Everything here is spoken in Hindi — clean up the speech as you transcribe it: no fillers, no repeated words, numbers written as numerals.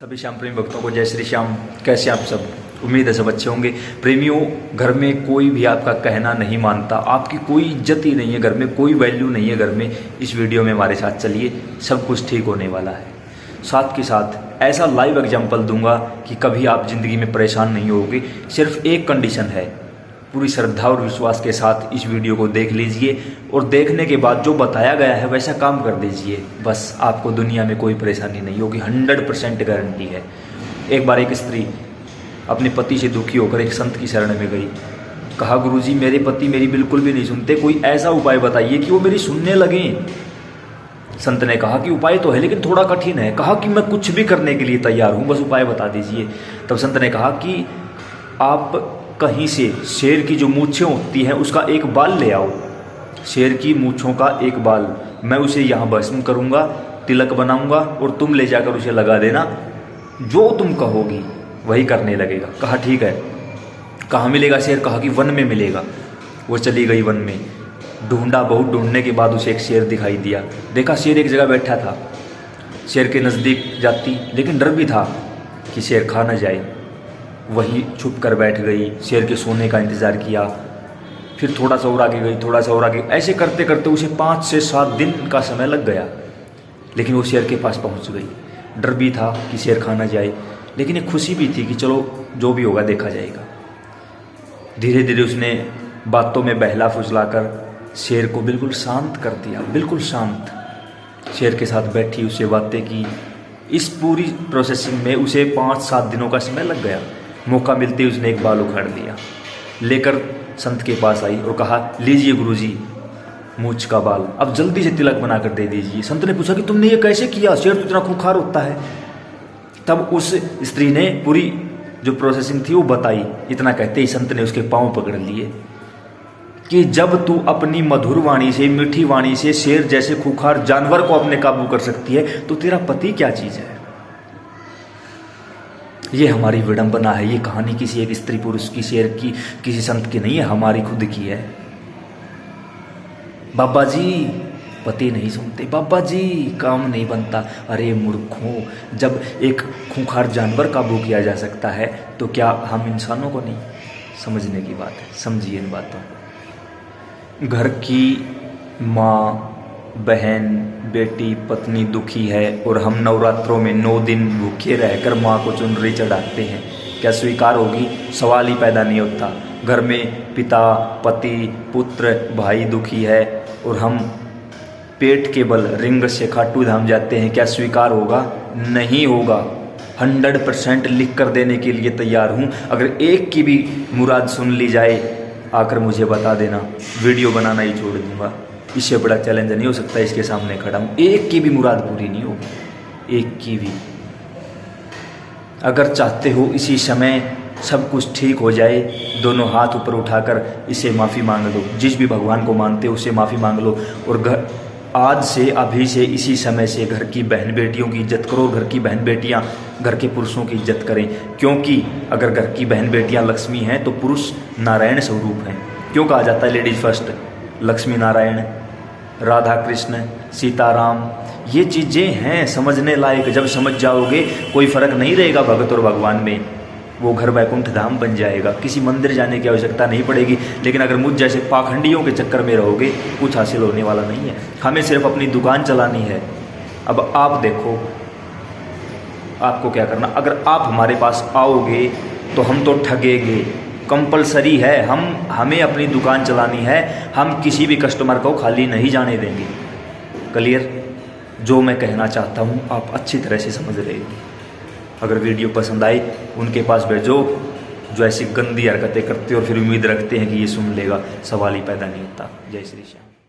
सभी श्याम प्रेमी भक्तों को जय श्री श्याम। कैसे आप सब? उम्मीद है सब अच्छे होंगे। प्रेमियों, घर में कोई भी आपका कहना नहीं मानता, आपकी कोई इज्जत ही नहीं है, घर में कोई वैल्यू नहीं है घर में। इस वीडियो में हमारे साथ चलिए, सब कुछ ठीक होने वाला है। साथ के साथ ऐसा लाइव एग्जाम्पल दूंगा कि कभी आप ज़िंदगी में परेशान नहीं होगे। सिर्फ एक कंडीशन है, पूरी श्रद्धा और विश्वास के साथ इस वीडियो को देख लीजिए और देखने के बाद जो बताया गया है वैसा काम कर दीजिए। बस आपको दुनिया में कोई परेशानी नहीं होगी, 100% गारंटी है। एक बार एक स्त्री अपने पति से दुखी होकर एक संत की शरण में गई। कहा, गुरुजी मेरे पति मेरी बिल्कुल भी नहीं सुनते, कोई ऐसा उपाय बताइए कि वो मेरी सुनने लगें। संत ने कहा कि उपाय तो है लेकिन थोड़ा कठिन है। कहा कि मैं कुछ भी करने के लिए तैयार हूँ, बस उपाय बता दीजिए। तब संत ने कहा कि आप कहीं से शेर की जो मूछें होती हैं उसका एक बाल ले आओ। शेर की मूछों का एक बाल, मैं उसे यहाँ भस्म करूँगा, तिलक बनाऊँगा और तुम ले जाकर उसे लगा देना, जो तुम कहोगी वही करने लगेगा। कहा ठीक है। कहाँ मिलेगा शेर? कहा कि वन में मिलेगा। वो चली गई वन में, ढूंढा, बहुत ढूंढने के बाद उसे एक शेर दिखाई दिया। देखा शेर एक जगह बैठा था। शेर के नज़दीक जाती लेकिन डर भी था कि शेर खा न जाए। वहीं छुप कर बैठ गई, शेर के सोने का इंतज़ार किया। फिर थोड़ा सा और आगे गई, थोड़ा सा और आगे, ऐसे करते करते उसे 5 से 7 दिन का समय लग गया। लेकिन वो शेर के पास पहुंच गई। डर भी था कि शेर खा ना जाए, लेकिन एक खुशी भी थी कि चलो जो भी होगा देखा जाएगा। धीरे धीरे उसने बातों में बहला फुसलाकर शेर को बिल्कुल शांत कर दिया, बिल्कुल शांत। शेर के साथ बैठी, उससे बातें की। इस पूरी प्रोसेसिंग में उसे 5-7 दिनों का समय लग गया। मौका मिलते ही उसने एक बाल उखाड़ लिया, लेकर संत के पास आई और कहा, लीजिए गुरुजी मूछ का बाल, अब जल्दी से तिलक बनाकर दे दीजिए। संत ने पूछा कि तुमने ये कैसे किया? शेर तो इतना खूंखार होता है। तब उस स्त्री ने पूरी जो प्रोसेसिंग थी वो बताई। इतना कहते ही संत ने उसके पांव पकड़ लिए कि जब तू अपनी मधुर वाणी से, मीठी वाणी से शेर जैसे खूंखार जानवर को अपने काबू कर सकती है तो तेरा पति क्या चीज़ है? ये हमारी विडंबना है। ये कहानी किसी एक स्त्री पुरुष की, शेर की, किसी संत की नहीं है, हमारी खुद की है। बाबा जी पति नहीं सुनते, बाबा जी काम नहीं बनता। अरे मूर्खों, जब एक खूंखार जानवर काबू किया जा सकता है तो क्या हम इंसानों को नहीं? समझने की बात है, समझिए इन बातों। घर की माँ, बहन, बेटी, पत्नी दुखी है और हम नवरात्रों में 9 दिन भूखे रहकर माँ को चुनरी चढ़ाते हैं, क्या स्वीकार होगी? सवाल ही पैदा नहीं होता। घर में पिता, पति, पुत्र, भाई दुखी है और हम पेट के बल रिंग से खाटू धाम जाते हैं, क्या स्वीकार होगा? नहीं होगा। 100% लिख कर देने के लिए तैयार हूँ। अगर एक की भी मुराद सुन ली जाए, आकर मुझे बता देना, वीडियो बनाना ही छोड़ दूँगा। इससे बड़ा चैलेंज नहीं हो सकता, इसके सामने खड़ा हूँ। एक की भी मुराद पूरी नहीं होगी, एक की भी। अगर चाहते हो इसी समय सब कुछ ठीक हो जाए, दोनों हाथ ऊपर उठाकर इसे माफ़ी मांग लो। जिस भी भगवान को मानते हो उससे माफ़ी मांग लो और घर आज से, अभी से, इसी समय से घर की बहन बेटियों की इज्जत करो। घर की बहन बेटियां घर के पुरुषों की इज्जत करें, क्योंकि अगर घर की बहन बेटियां लक्ष्मी हैं तो पुरुष नारायण स्वरूप हैं। क्यों कहा जाता है लेडीज फर्स्ट? लक्ष्मी नारायण, राधा कृष्ण, सीताराम, ये चीज़ें हैं समझने लायक। जब समझ जाओगे कोई फ़र्क नहीं रहेगा भगत और भगवान में, वो घर वैकुंठ धाम बन जाएगा। किसी मंदिर जाने की आवश्यकता नहीं पड़ेगी। लेकिन अगर मुझ जैसे पाखंडियों के चक्कर में रहोगे, कुछ हासिल होने वाला नहीं है। हमें सिर्फ अपनी दुकान चलानी है। अब आप देखो आपको क्या करना। अगर आप हमारे पास आओगे तो हम तो ठगेंगे, कंपलसरी है। हमें अपनी दुकान चलानी है, हम किसी भी कस्टमर को खाली नहीं जाने देंगे। क्लियर? जो मैं कहना चाहता हूँ आप अच्छी तरह से समझ रहे हो। अगर वीडियो पसंद आई उनके पास भेजो जो ऐसी गंदी हरकतें करते और फिर उम्मीद रखते हैं कि ये सुन लेगा। सवाल ही पैदा नहीं होता। जय श्री श्याम।